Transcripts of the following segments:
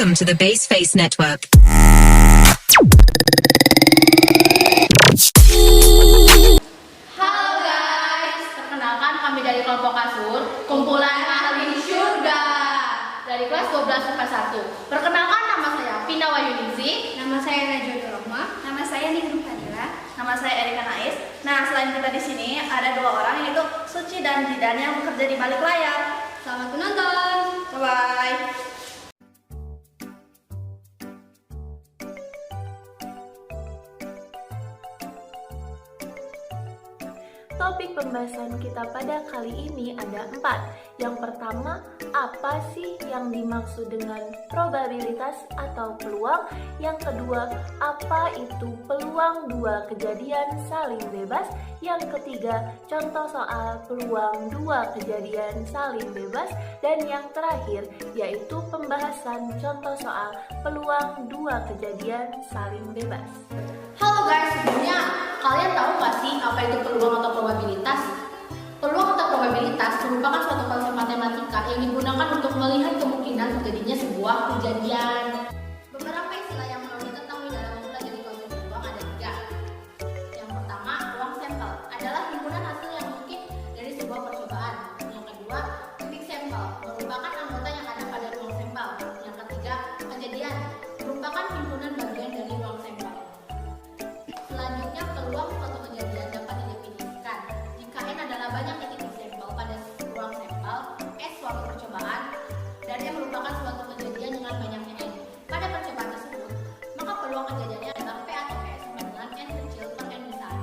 Welcome to the Baseface Network. Halo guys, perkenalkan kami dari kelompok Kasur, kumpulan ahli surga dari kelas 12 IPA 1. Perkenalkan, nama saya Pina Wayunizi, Nama saya Najwa Rahma. Nama saya Nihru Fadila. nama saya Erika Nais. Nah, selain kita di sini ada dua orang, yaitu Suci dan Zidan yang bekerja di balik layar. Selamat menonton. Bye-bye. Topik pembahasan kita pada kali ini ada 4. Yang pertama, apa sih yang dimaksud dengan probabilitas atau peluang? Yang kedua, apa itu peluang dua kejadian saling bebas? Yang ketiga, contoh soal peluang dua kejadian saling bebas. Dan yang terakhir, yaitu pembahasan contoh soal peluang dua kejadian saling bebas. Halo guys, sebelumnya kalian tahu nggak sih apa itu peluang atau probabilitas? Peluang atau probabilitas merupakan suatu konsep matematika yang digunakan untuk melihat kemungkinan terjadinya sebuah kejadian. Beberapa istilah yang perlu diketahui dalam mempelajari konsep peluang ada 3. Yang pertama, ruang sampel adalah himpunan hasil yang mungkin dari sebuah percobaan. Yang kedua, titik sampel merupakan anggota yang ada pada ruang sampel. Yang ketiga, kejadian merupakan himpunan bagian dari ruang sampel. Selanjutnya, peluang suatu kejadian dapat didefinisikan jika N adalah banyaknya titik sampel pada ruang sampel, S suatu percobaan, dan M merupakan suatu kejadian dengan banyaknya N pada percobaan tersebut, maka peluang kejadiannya adalah P atau S sama dengan N kecil per N besar.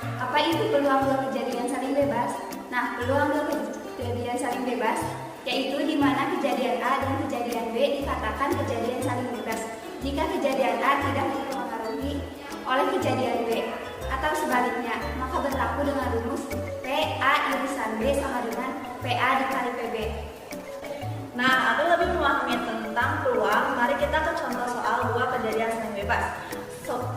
Apa itu peluang dua kejadian saling bebas? Nah, peluang dua kejadian saling bebas yaitu di mana kejadian A dan kejadian B dikatakan kejadian saling bebas jika kejadian A tidak dipengaruhi oleh kejadian B, atau sebaliknya, maka berlaku dengan rumus PA irisan B sama dengan PA dikali PB. Nah, agar lebih memahami tentang peluang, mari kita ke contoh soal dua kejadian saling bebas.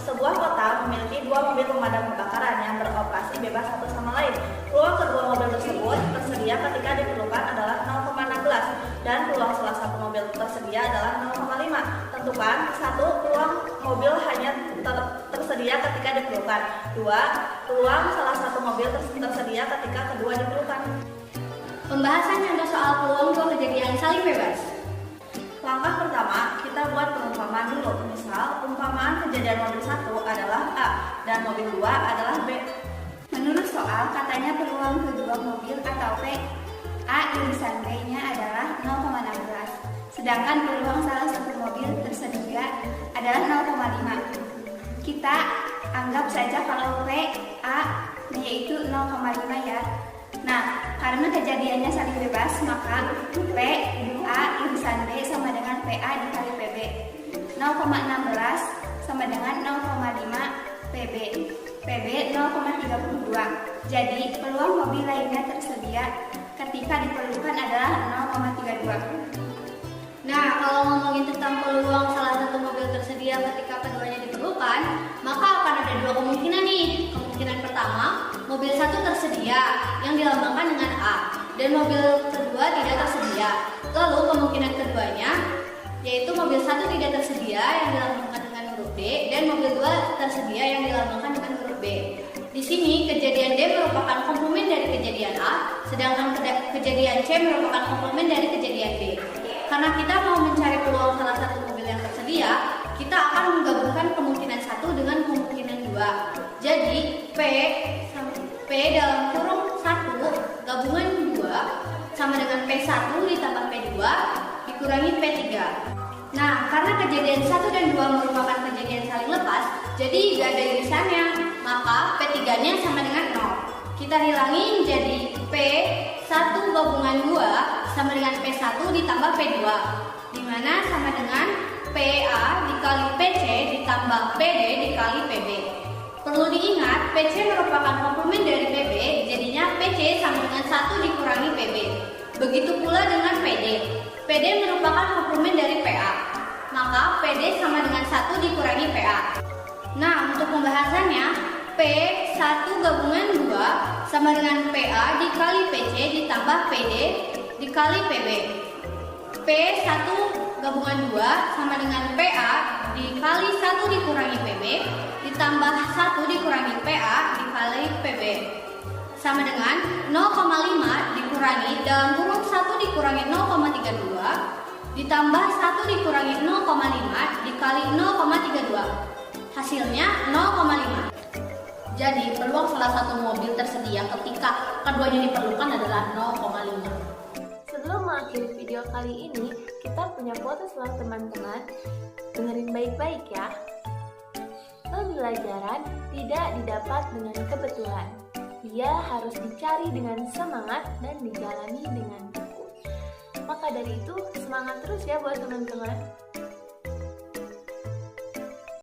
Sebuah kota memiliki dua mobil pemadam kebakaran yang beroperasi bebas satu sama lain. Peluang kedua mobil tersebut tersedia ketika diperlukan adalah 0,16 dan peluang salah satu mobil tersedia adalah 0,5. Tentukan, 1. Peluang mobil hanya tersedia ketika diperlukan. 2. Peluang salah satu mobil tersedia ketika kedua diperlukan. Pembahasan contoh soal peluang dua kejadian saling bebas. Langkah pertama, kita buat perumpamaan dulu. Misal, perumpamaan kejadian mobil 1 adalah A dan mobil 2 adalah B. Menurut soal, katanya peluang kedua mobil atau P A irisan B-nya adalah 0,16. Sedangkan peluang salah satu mobil tersedia adalah 0,5. Kita anggap saja kalau P A yaitu 0,5 ya. Nah, karena kejadiannya saling bebas, maka P A irisan B sama dengan PA dikali PB. 0,16 sama dengan 0,5 PB. PB 0,32. Jadi, peluang mobil lainnya tersedia ketika diperlukan adalah 0,32. Nah, kalau ngomongin tentang peluang salah satu mobil tersedia ketika keduanya diperlukan, maka akan ada dua kemungkinan nih. Kemungkinan pertama, mobil satu tersedia yang dilambangkan dengan A, dan mobil kedua tidak tersedia. Lalu kemungkinan keduanya, yaitu mobil satu tidak tersedia yang dilambangkan dengan huruf D, dan mobil dua tersedia yang dilambangkan dengan huruf B. Di sini, kejadian D merupakan komplement dari kejadian A, sedangkan kejadian C merupakan komplement dari kejadian D. Karena kita mau mencari peluang salah satu mobil yang tersedia, kita akan menggabungkan kemungkinan 1 dengan kemungkinan 2. Jadi, P dalam kurung 1 gabungan 2 sama dengan P1 ditambah P2 dikurangi P3. Nah, karena kejadian 1 dan 2 merupakan kejadian saling lepas, jadi gak ada irisannya, maka P3-nya sama dengan 0. Kita hilangin jadi P1 gabungan 2 sama dengan P1 ditambah P2, dimana sama dengan PA dikali PC ditambah PD dikali PB. Perlu diingat, PC merupakan komplement dari PB, jadinya PC sama dengan 1 dikurangi PB. Begitu pula dengan PD. PD merupakan komplement dari PA, maka PD sama dengan 1 dikurangi PA. Nah, untuk pembahasannya, P1 gabungan 2 sama dengan PA dikali PC ditambah PD dikali PB. P1 gabungan 2 sama dengan PA dikali 1 dikurangi PB ditambah 1 dikurangi PA dikali PB sama dengan 0,5 dikurangi dalam kurung 1 dikurangi 0,32 ditambah 1 dikurangi 0,5 dikali 0,32. Hasilnya 0,5. Jadi peluang salah satu mobil tersedia ketika keduanya diperlukan adalah 0,5. Sebelum mengakhiri video kali ini, kita punya quotes loh teman-teman. Dengerin baik-baik ya. Pembelajaran tidak didapat dengan kebetulan. Ia harus dicari dengan semangat dan dijalani dengan tekun. Maka dari itu, semangat terus ya buat teman-teman.